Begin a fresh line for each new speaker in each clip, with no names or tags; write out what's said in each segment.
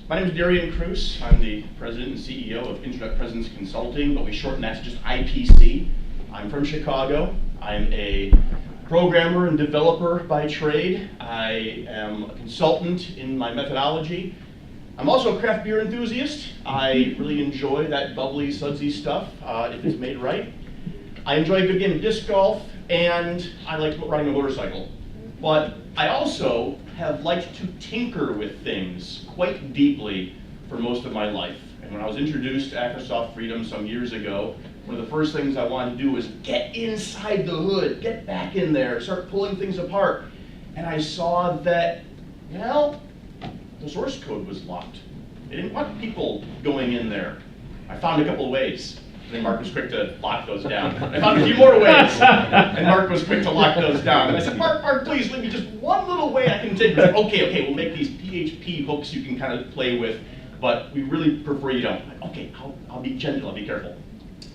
My name is Darien Kruss. I'm the president and CEO of Internet Presence Consulting, but we shorten that to just IPC. I'm from Chicago. I'm a programmer and developer by trade. I am a consultant in my methodology. I'm also a craft beer enthusiast. I really enjoy that bubbly, sudsy stuff if it's made right. I enjoy a good game of disc golf, and I like riding a motorcycle. But I also have liked to tinker with things quite deeply for most of my life. And when I was introduced to Accrisoft Freedom some years ago, one of the first things I wanted to do was get inside the hood, get back in there, start pulling things apart. And I saw that, well, the source code was locked. They didn't want people going in there. I found a couple of ways. And then Mark was quick to lock those down. I found a few more ways, and Mark was quick to lock those down. And I said, Mark, please leave me just one little way I can take this. Okay, we'll make these PHP hooks you can kind of play with, but we really prefer you don't. Okay, I'll be gentle, I'll be careful.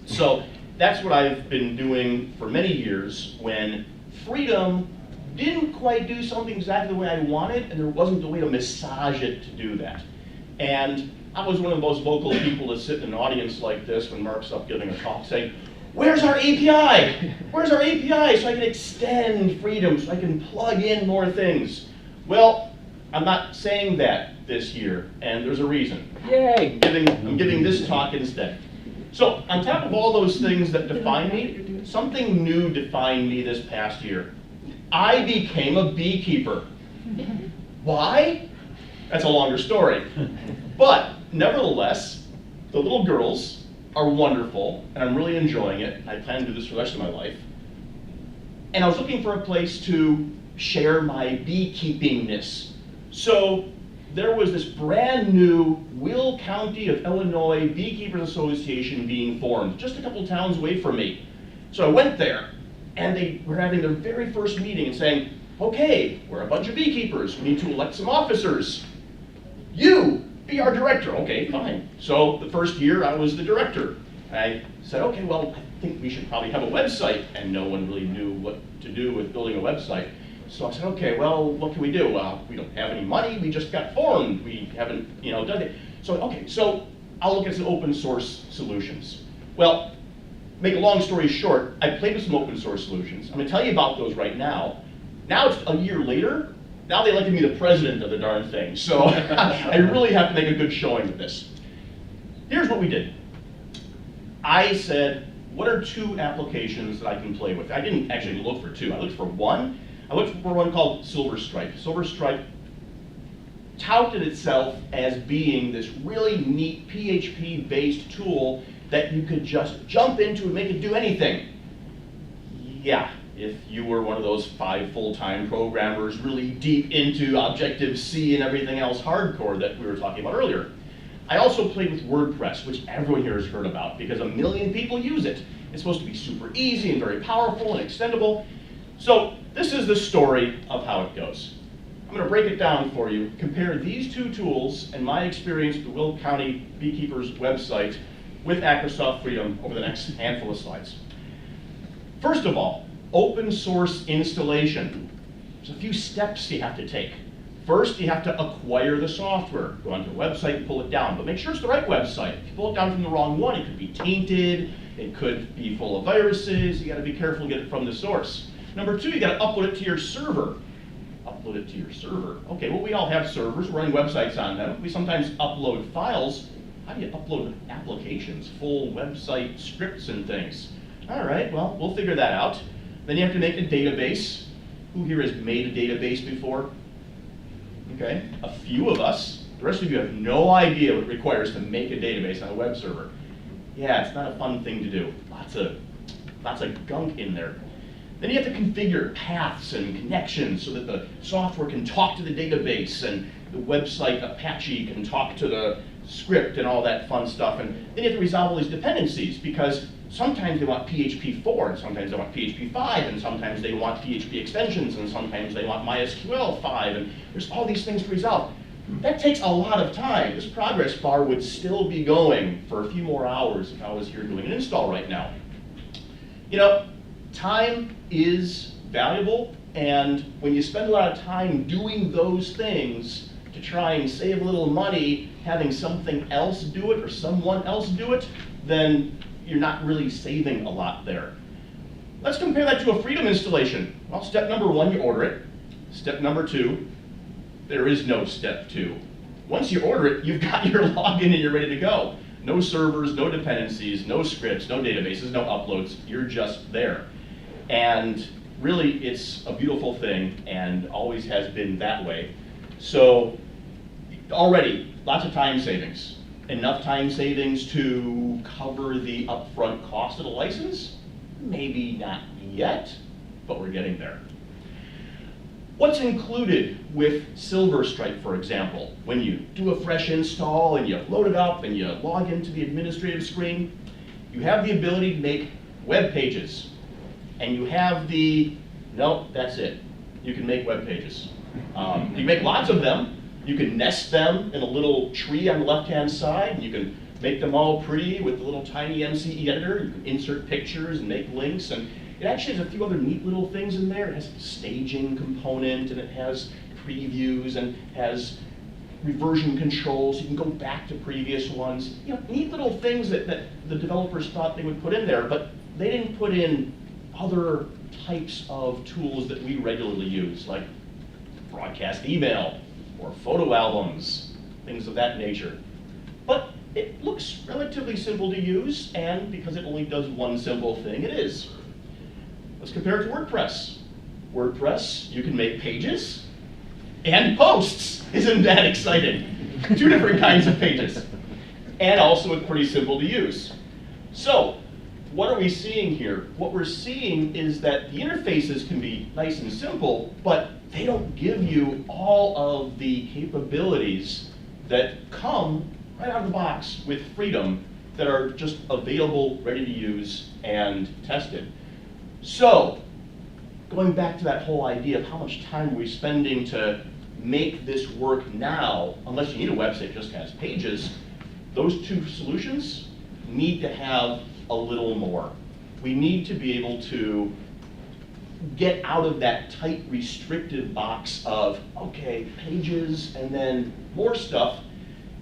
So that's what I've been doing for many years when Freedom didn't quite do something exactly the way I wanted, and there wasn't a way to massage it to do that. And I was one of the most vocal people to sit in an audience like this when Mark's up giving a talk saying, where's our API? Where's our API so I can extend Freedom, so I can plug in more things? Well, I'm not saying that this year, and there's a reason.
Yay!
I'm giving this talk instead. So on top of all those things that define me, something new defined me this past year. I became a beekeeper. Why? That's a longer story. But nevertheless, the little girls are wonderful, and I'm really enjoying it. I plan to do this for the rest of my life. And I was looking for a place to share my beekeepingness. So there was this brand new Will County of Illinois Beekeepers Association being formed, just a couple towns away from me. So I went there, and they were having their very first meeting and saying, okay, we're a bunch of beekeepers. We need to elect some officers. You be our director. Okay, fine. So the first year I was the director. I said, okay, well, I think we should probably have a website, and no one really knew what to do with building a website. So I said, okay, well, what can we do? Well, we don't have any money. We just got formed. We haven't, done it. So, okay, so I'll look at some open source solutions. Well, make a long story short, I played with some open source solutions. I'm going to tell you about those right now. Now it's a year later. Now they elected me the president of the darn thing, so I really have to make a good showing with this. Here's what we did. I said, what are two applications that I can play with? I didn't actually look for two. I looked for one. I looked for one called Silverstripe. Silverstripe touted itself as being this really neat PHP-based tool that you could just jump into and make it do anything. Yeah. If you were one of those 5 full-time programmers really deep into Objective-C and everything else hardcore that we were talking about earlier. I also played with WordPress, which everyone here has heard about because 1 million people use it. It's supposed to be super easy and very powerful and extendable. So this is the story of how it goes. I'm going to break it down for you, compare these two tools and my experience with the Will County Beekeepers website with Accrisoft Freedom over the next handful of slides. First of all, open source installation. There's a few steps you have to take. First, you have to acquire the software. Go onto the website and pull it down, but make sure it's the right website. If you pull it down from the wrong one, it could be tainted, it could be full of viruses. You gotta be careful to get it from the source. Number 2, you gotta upload it to your server. Upload it to your server. Okay, well, we all have servers, we're running websites on them. We sometimes upload files. How do you upload applications, full website scripts and things? All right, well, we'll figure that out. Then you have to make a database. Who here has made a database before? Okay, a few of us. The rest of you have no idea what it requires to make a database on a web server. Yeah, it's not a fun thing to do. Lots of gunk in there. Then you have to configure paths and connections so that the software can talk to the database and the website Apache can talk to the script and all that fun stuff. And then you have to resolve all these dependencies because sometimes they want PHP 4, and sometimes they want PHP 5, and sometimes they want PHP extensions, and sometimes they want MySQL 5, and there's all these things to resolve. That takes a lot of time. This progress bar would still be going for a few more hours if I was here doing an install right now. Time is valuable, and when you spend a lot of time doing those things, to try and save a little money having something else do it or someone else do it, then you're not really saving a lot there. Let's compare that to a Freedom installation. Well, step number 1, you order it. Step number 2, there is no step 2. Once you order it, you've got your login and you're ready to go. No servers, no dependencies, no scripts, no databases, no uploads. You're just there. And really, it's a beautiful thing and always has been that way. So already, lots of time savings. Enough time savings to cover the upfront cost of the license? Maybe not yet, but we're getting there. What's included with Silverstripe, for example, when you do a fresh install and you load it up and you log into the administrative screen? You have the ability to make web pages. And you have the, no, that's it. You can make web pages. You can make lots of them. You can nest them in a little tree on the left-hand side. And you can make them all pretty with the little tiny MCE editor. You can insert pictures and make links. And it actually has a few other neat little things in there. It has a staging component, and it has previews, and has reversion control, so you can go back to previous ones. You know, neat little things that the developers thought they would put in there, but they didn't put in other types of tools that we regularly use, like broadcast email or photo albums, things of that nature. But it looks relatively simple to use, and because it only does one simple thing, it is. Let's compare it to WordPress. WordPress, you can make pages and posts. Isn't that exciting? 2 different kinds of pages. And also it's pretty simple to use. So, what are we seeing here? What we're seeing is that the interfaces can be nice and simple, but they don't give you all of the capabilities that come right out of the box with Freedom that are just available, ready to use, and tested. So, going back to that whole idea of how much time are we spending to make this work now, unless you need a website that just has pages, those 2 solutions need to have a little more. We need to be able to get out of that tight, restrictive box of, okay, pages and then more stuff,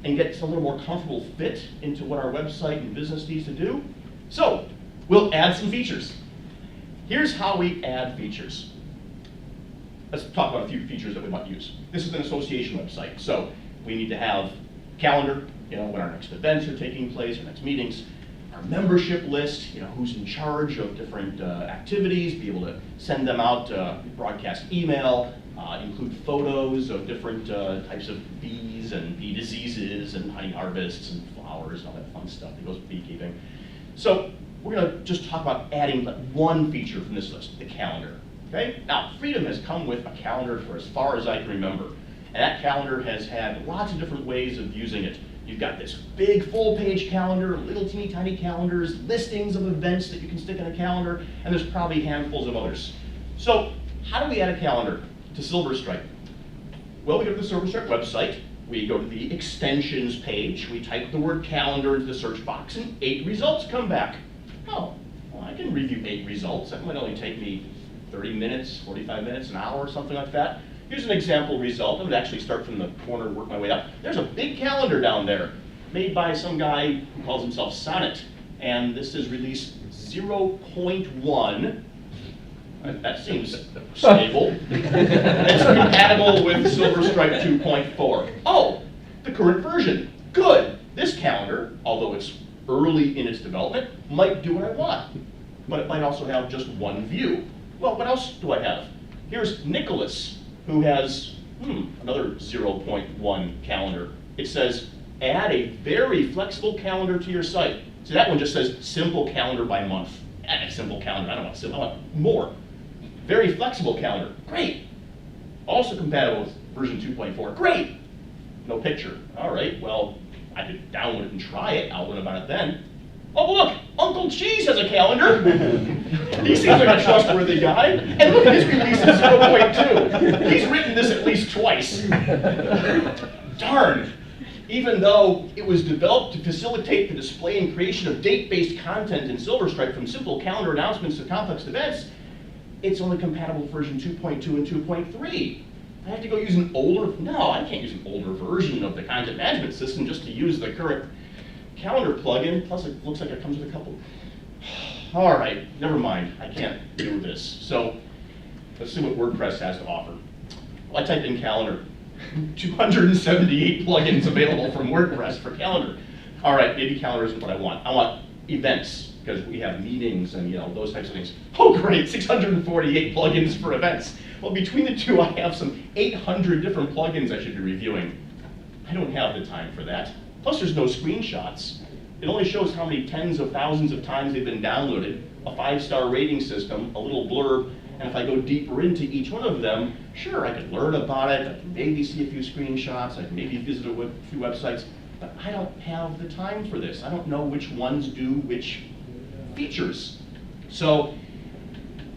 and get a little more comfortable fit into what our website and business needs to do. So, we'll add some features. Here's how we add features. Let's talk about a few features that we might use. This is an association website, so we need to have calendar, when our next events are taking place, our next meetings, our membership list, who's in charge of different activities, be able to send them out, broadcast email, include photos of different types of bees and bee diseases and honey harvests and flowers and all that fun stuff that goes with beekeeping. So we're going to just talk about adding one feature from this list, the calendar. Okay? Now, Freedom has come with a calendar for as far as I can remember. And that calendar has had lots of different ways of using it. You've got this big full-page calendar, little teeny tiny calendars, listings of events that you can stick in a calendar, and there's probably handfuls of others. So how do we add a calendar to Silverstripe? Well, we go to the Silverstripe website. We go to the extensions page. We type the word calendar into the search box, and 8 results come back. Oh, well, I can review 8 results. That might only take me 30 minutes, 45 minutes, an hour, something like that. Here's an example result. I would actually start from the corner and work my way up. There's a big calendar down there made by some guy who calls himself Sonnet. And this is release 0.1. That seems stable. It's compatible with Silverstripe 2.4. Oh, the current version. Good. This calendar, although it's early in its development, might do what I want. But it might also have just one view. Well, what else do I have? Here's Nicholas, who has another 0.1 calendar. It says, add a very flexible calendar to your site. So that one just says simple calendar by month. Add a simple calendar, I don't want simple, I want more. Very flexible calendar, great. Also compatible with version 2.4, great. No picture, all right, well, I could download it and try it, I'll learn about it then. Oh look, Uncle Cheese has a calendar. He seems like a trustworthy guy. And look at his release at 0.2. He's written this at least twice. Darn. Even though it was developed to facilitate the display and creation of date-based content in Silverstripe from simple calendar announcements to complex events, it's only compatible with version 2.2 and 2.3. I have to go use an older, no, I can't use an older version of the content management system just to use the current calendar plugin. Plus it looks like it comes with a couple. All right, never mind, I can't do this. So let's see what WordPress has to offer. Well, I typed in calendar, 278 plugins available from WordPress for calendar. All right, maybe calendar isn't what I want. I want events, because we have meetings and those types of things. Oh great, 648 plugins for events. Well, between the two, I have some 800 different plugins I should be reviewing. I don't have the time for that. Plus there's no screenshots. It only shows how many tens of thousands of times they've been downloaded, a 5-star rating system, a little blurb, and if I go deeper into each one of them, sure, I could learn about it, I can maybe see a few screenshots, I can maybe visit a few websites, but I don't have the time for this. I don't know which ones do which features. So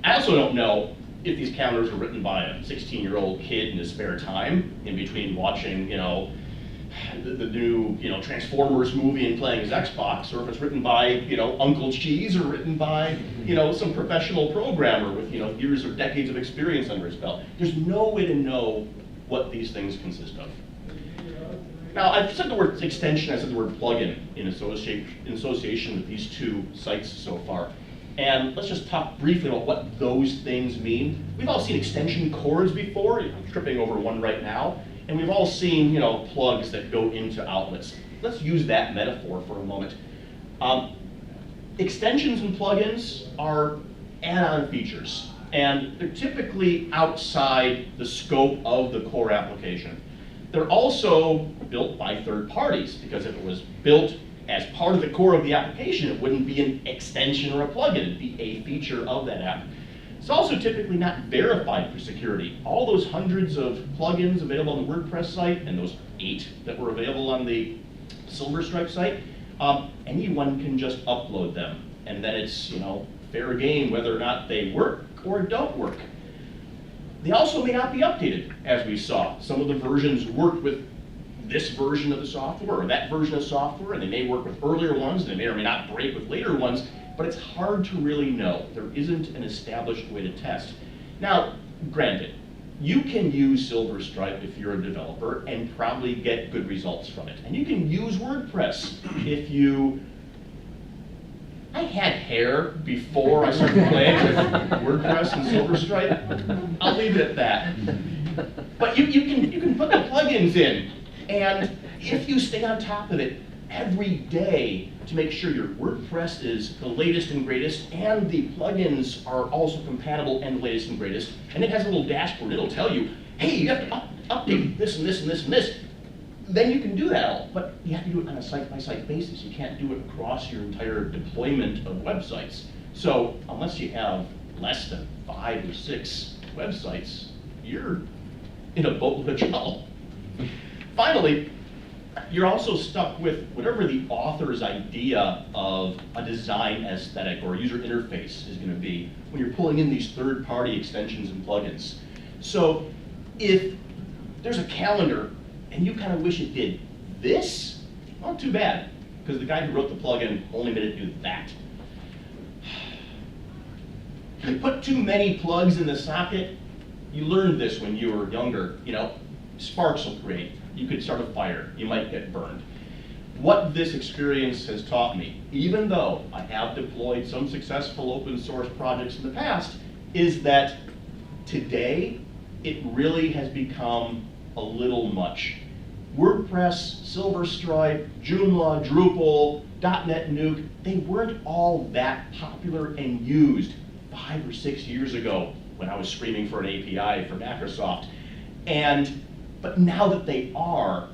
I also don't know if these calendars were written by a 16-year-old kid in his spare time in between watching, the new, Transformers movie and playing his Xbox, or if it's written by, Uncle Cheese, or written by, some professional programmer with, years or decades of experience under his belt. There's no way to know what these things consist of. Now, I've said the word extension, I said the word plugin in association with these two sites so far. And let's just talk briefly about what those things mean. We've all seen extension cords before. I'm tripping over one right now. And we've all seen, plugs that go into outlets. Let's use that metaphor for a moment. Extensions and plugins are add-on features, and they're typically outside the scope of the core application. They're also built by third parties, because if it was built as part of the core of the application, it wouldn't be an extension or a plugin, it'd be a feature of that app. It's also typically not verified for security. All those hundreds of plugins available on the WordPress site, and those 8 that were available on the Silverstripe site, anyone can just upload them. And then it's, fair game whether or not they work or don't work. They also may not be updated, as we saw. Some of the versions work with this version of the software or that version of software, and they may work with earlier ones, and they may or may not break with later ones, but it's hard to really know. There isn't an established way to test. Now, granted, you can use Silverstripe if you're a developer and probably get good results from it. And you can use WordPress if you... I had hair before I started playing with WordPress and Silverstripe. I'll leave it at that. But you can put the plugins in, and if you stay on top of it every day to make sure your WordPress is the latest and greatest, and the plugins are also compatible and latest and greatest, and it has a little dashboard, it'll tell you, hey, you have to update this and this and this and this, then you can do that all. But you have to do it on a site-by-site basis. You can't do it across your entire deployment of websites. So unless you have less than 5 or 6 websites, you're in a boatload of trouble. Finally, you're also stuck with whatever the author's idea of a design aesthetic or user interface is going to be when you're pulling in these third-party extensions and plugins. So if there's a calendar and you kind of wish it did this, well, too bad, because the guy who wrote the plugin only made it do that. You put too many plugs in the socket. You learned this when you were younger. Sparks will create. You could start a fire. You might get burned. What this experience has taught me, even though I have deployed some successful open source projects in the past, is that today it really has become a little much. WordPress, Silverstripe, Joomla, Drupal, .NET Nuke, they weren't all that popular and used 5 or 6 years ago when I was screaming for an API from Accrisoft. But now that they are,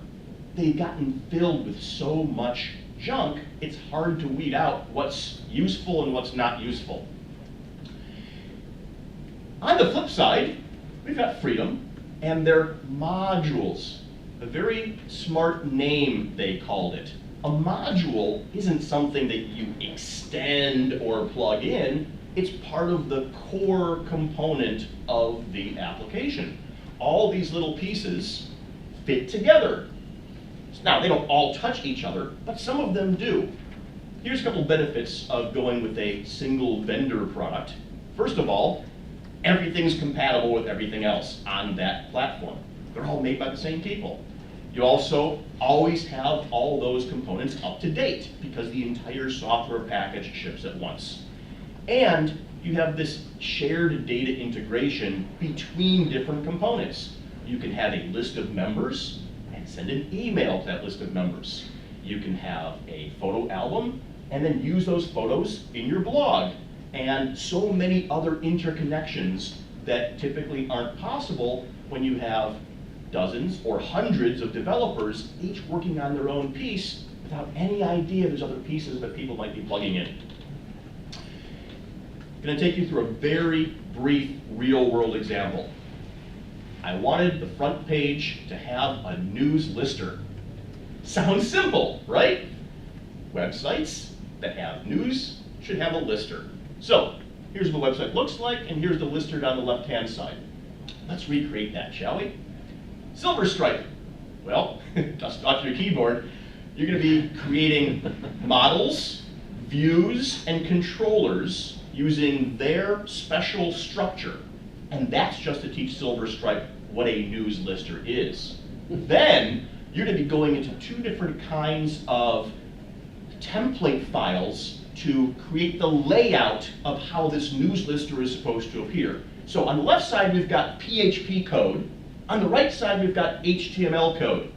they've gotten filled with so much junk, it's hard to weed out what's useful and what's not useful. On the flip side, we've got Freedom and their modules. A very smart name, they called it. A module isn't something that you extend or plug in. It's part of the core component of the application. All these little pieces fit together. Now, they don't all touch each other, but some of them do. Here's a couple benefits of going with a single vendor product. First of all, Everything's compatible with everything else on that platform. They're all made by the same people. You also always have all those components up to date because the entire software package ships at once. And you have this shared data integration between different components. You can have a list of members and send an email to that list of members. You can have a photo album and then use those photos in your blog, and so many other interconnections that typically aren't possible when you have dozens or hundreds of developers each working on their own piece without any idea there's other pieces that people might be plugging in. I'm going to take you through a very brief real-world example. I wanted the front page to have a news lister. Sounds simple, right? Websites that have news should have a lister. So here's what the website looks like, and here's the lister down the left-hand side. Let's recreate that, shall we? Silverstripe. Well, dust off your keyboard. You're going to be creating models, views, and controllers using their special structure. And that's just to teach Silverstripe what a news lister is. Then you're going to be going into two different kinds of template files to create the layout of how this news lister is supposed to appear. So on the left side, we've got PHP code. On the right side, we've got HTML code.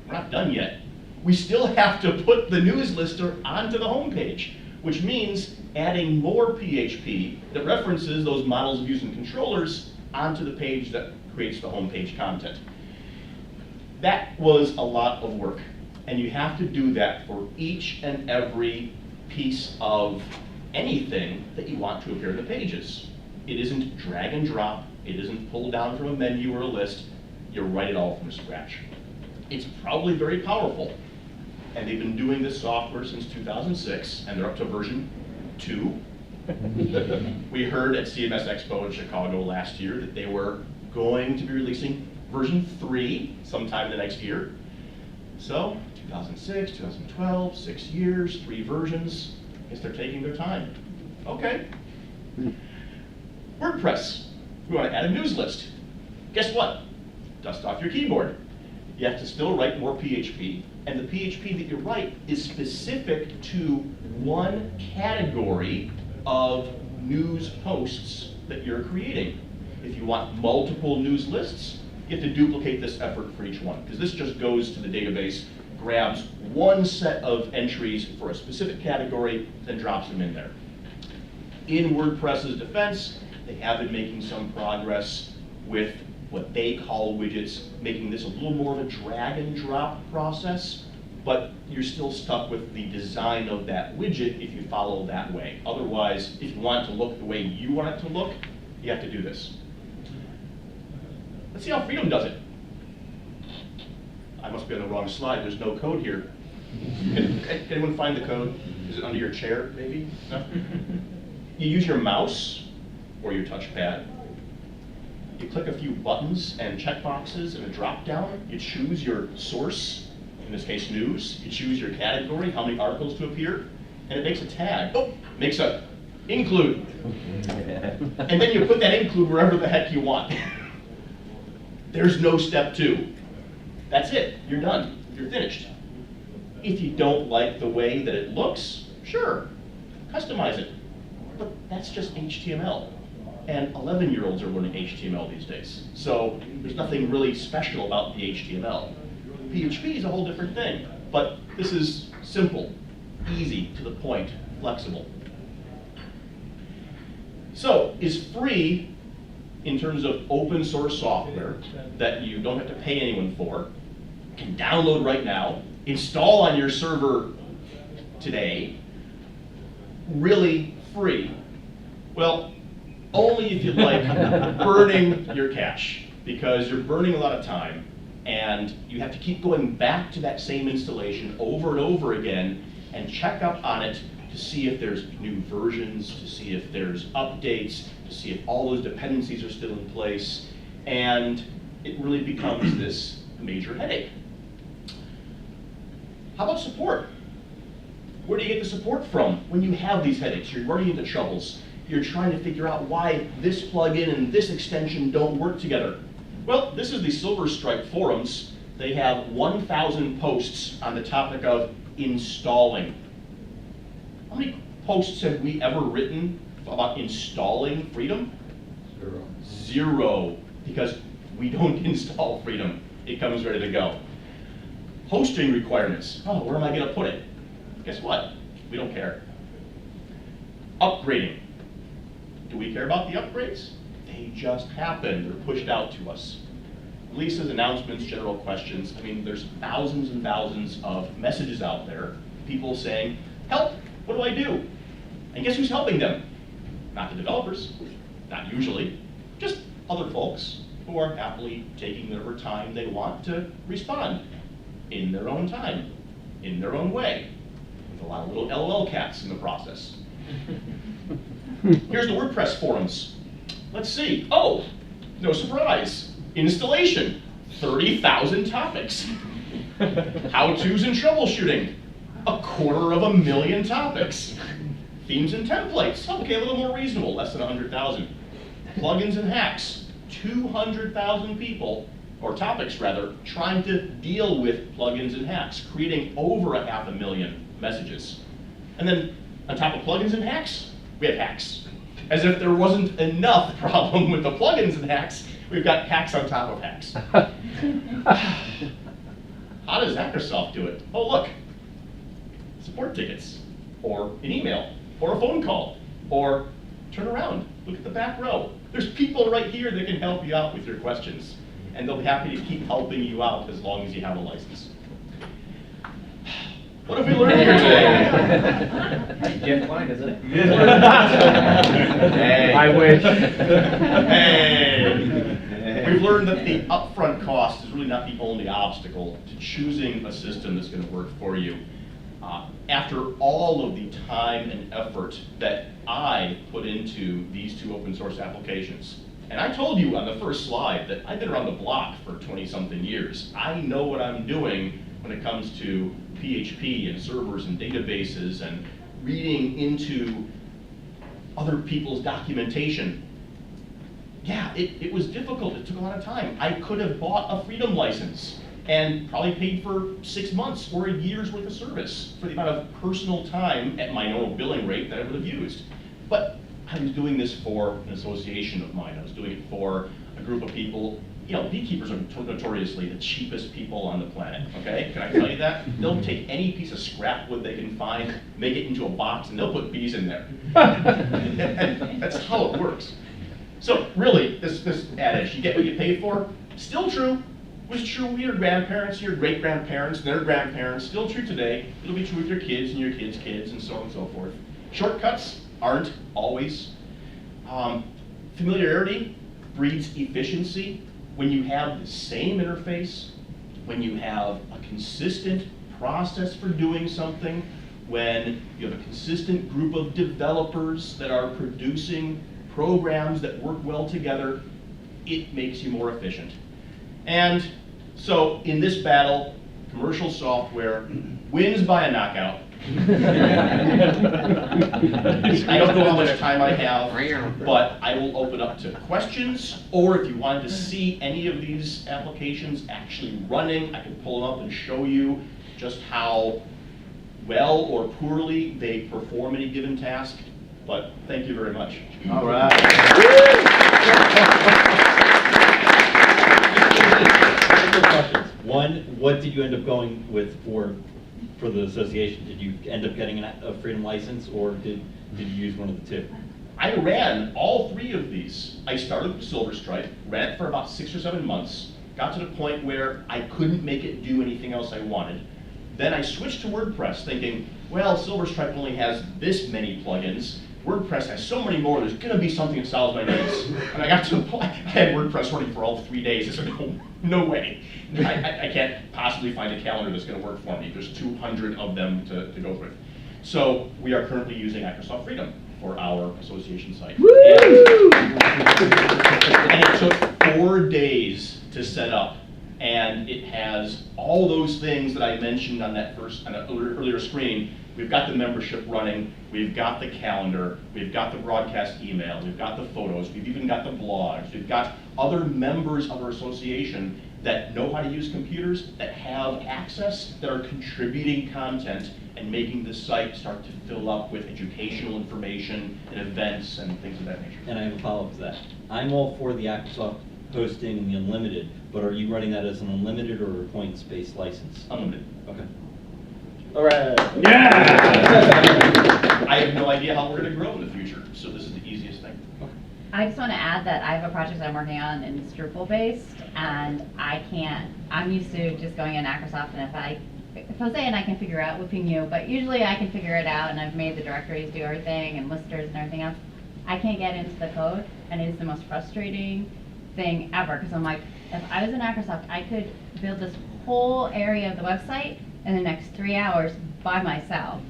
We're not done yet. We still have to put the news lister onto the home page, which means adding more PHP that references those models, views, and controllers onto the page that creates the home page content. That was a lot of work, and you have to do that for each and every piece of anything that you want to appear in the pages. It isn't drag and drop. It isn't pulled down from a menu or a list. You write it all from scratch. It's probably very powerful, and they've been doing this software since 2006, and they're up to version 2. We heard at CMS Expo in Chicago last year that they were going to be releasing version 3 sometime the next year. So 2006, 2012, 6 years, 3 versions. I guess they're taking their time. Okay. WordPress. We want to add a news list. Guess what? Dust off your keyboard. You have to still write more PHP, and the PHP that you write is specific to one category of news posts that you're creating. If you want multiple news lists, you have to duplicate this effort for each one, because this just goes to the database, grabs one set of entries for a specific category, then drops them in there. In WordPress's defense, they have been making some progress with what they call widgets, making this a little more of a drag and drop process, but you're still stuck with the design of that widget if you follow that way. Otherwise, if you want it to look the way you want it to look, you have to do this. Let's see how Freedom does it. I must be on the wrong slide. There's no code here. Can anyone find the code? Is it under your chair, maybe? No? You use your mouse or your touchpad. You click a few buttons and checkboxes in a drop-down. You choose your source, in this case news. You choose your category, how many articles to appear, and it makes a tag. Oh, makes a include. And then you put that include wherever the heck you want. There's no step 2. That's it. You're done. You're finished. If you don't like the way that it looks, sure, customize it. But that's just HTML. And 11-year-olds are learning HTML these days. So there's nothing really special about the HTML. PHP is a whole different thing. But this is simple, easy, to the point, flexible. So is free in terms of open source software that you don't have to pay anyone for, you can download right now, install on your server today, really free? Well, only if you like burning your cache, because you're burning a lot of time and you have to keep going back to that same installation over and over again and check up on it to see if there's new versions, to see if there's updates, to see if all those dependencies are still in place, and it really becomes this major headache. How about support? Where do you get the support from when you have these headaches? You're running into troubles. you're trying to figure out why this plugin and this extension don't work together. Well, this is the Silverstripe forums. They have 1,000 posts on the topic of installing. How many posts have we ever written about installing Freedom? Zero, because we don't install Freedom. It comes ready to go. Hosting requirements. Oh, where am I going to put it? Guess what? We don't care. Upgrading. Do we care about the upgrades? They just happen. They're pushed out to us. Releases, announcements, general questions. I mean, there's thousands and thousands of messages out there. People saying, help, what do I do? And guess who's helping them? Not the developers, not usually, just other folks who are happily taking whatever time they want to respond in their own time, in their own way, with a lot of little LOL cats in the process. Here's the WordPress forums. Let's see. Oh, no surprise. Installation, 30,000 topics. How-tos and troubleshooting, 250,000 topics. Themes and templates, okay, a little more reasonable, less than 100,000. Plugins and hacks, 200,000 people, or topics rather, trying to deal with plugins and hacks, creating over 500,000 messages. And then on top of plugins and hacks, we have hacks. As if there wasn't enough problem with the plugins and hacks, we've got hacks on top of hacks. How does Accrisoft do it? Oh, look, support tickets, or an email, or a phone call, or turn around, look at the back row. There's people right here that can help you out with your questions, and they'll be happy to keep helping you out as long as you have a license. What have we learned here today?
Get mine, isn't it?
Hey.
I wish.
Hey. We've learned that the upfront cost is really not the only obstacle to choosing a system that's going to work for you. After all of the time and effort that I put into these two open source applications, and I told you on the first slide that I've been around the block for 20-something years. I know what I'm doing when it comes to PHP and servers and databases and reading into other people's documentation. Yeah, it was difficult. It took a lot of time. I could have bought a Freedom license and probably paid for 6 months or a year's worth of service for the amount of personal time at my normal billing rate that I would have used. But I was doing this for an association of mine. I was doing it for a group of people. You know, beekeepers are notoriously the cheapest people on the planet, okay? Can I tell you that? They'll take any piece of scrap wood they can find, make it into a box, and they'll put bees in there. And that's how it works. So really, this adage, you get what you pay for, still true. Was true with your grandparents, your great-grandparents, their grandparents, still true today. It'll be true with your kids and your kids' kids, and so on and so forth. Shortcuts aren't always. Familiarity breeds efficiency. When you have the same interface, when you have a consistent process for doing something, when you have a consistent group of developers that are producing programs that work well together, it makes you more efficient. And so in this battle, commercial software wins by a knockout. I don't know how much time I have, but I will open up to questions, or if you wanted to see any of these applications actually running, I can pull them up and show you just how well or poorly they perform any given task. But thank you very much.
All right. Questions. One, what did you end up going with for the association? Did you end up getting a Freedom license, or did you use one of the two?
I ran all three of these. I started with Silverstripe, ran it for about 6 or 7 months, got to the point where I couldn't make it do anything else I wanted. Then I switched to WordPress thinking, well, Silverstripe only has this many plugins. WordPress has so many more, there's gonna be something that solves my needs. And I got to the point, I had WordPress running for all 3 days. I said, no way. I can't possibly find a calendar that's gonna work for me. There's 200 of them to go through. So we are currently using Accrisoft Freedom for our association site. And it took 4 days to set up. And it has all those things that I mentioned on that earlier screen. We've got the membership running, we've got the calendar, we've got the broadcast email, we've got the photos, we've even got the blogs, we've got other members of our association that know how to use computers, that have access, that are contributing content and making the site start to fill up with educational information and events and things of that nature.
And I have a follow-up to that. I'm all for the Accrisoft hosting and the unlimited, but are you running that as an unlimited or a points-based license?
Unlimited.
Okay.
All right.
I have no idea how we're going to grow in the future, so this is the easiest thing.
I just want to add that I have a project that I'm working on in Drupal based, and I'm used to just going in Accrisoft, and if Jose and I can figure out, we'll ping you, but usually I can figure it out, and I've made the directories do everything, and listers and everything else. I can't get into the code, and it is the most frustrating thing ever, because I'm like, if I was in Accrisoft, I could build this whole area of the website in the next 3 hours by myself,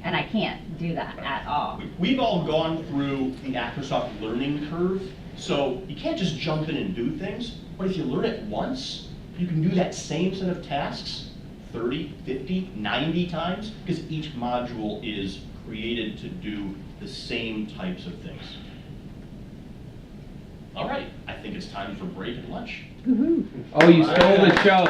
and I can't do that at all.
We've all gone through the Accrisoft learning curve, so you can't just jump in and do things, but if you learn it once, you can do that same set of tasks 30, 50, 90 times, because each module is created to do the same types of things. All right, I think it's time for break and lunch.
Oh, you stole the show.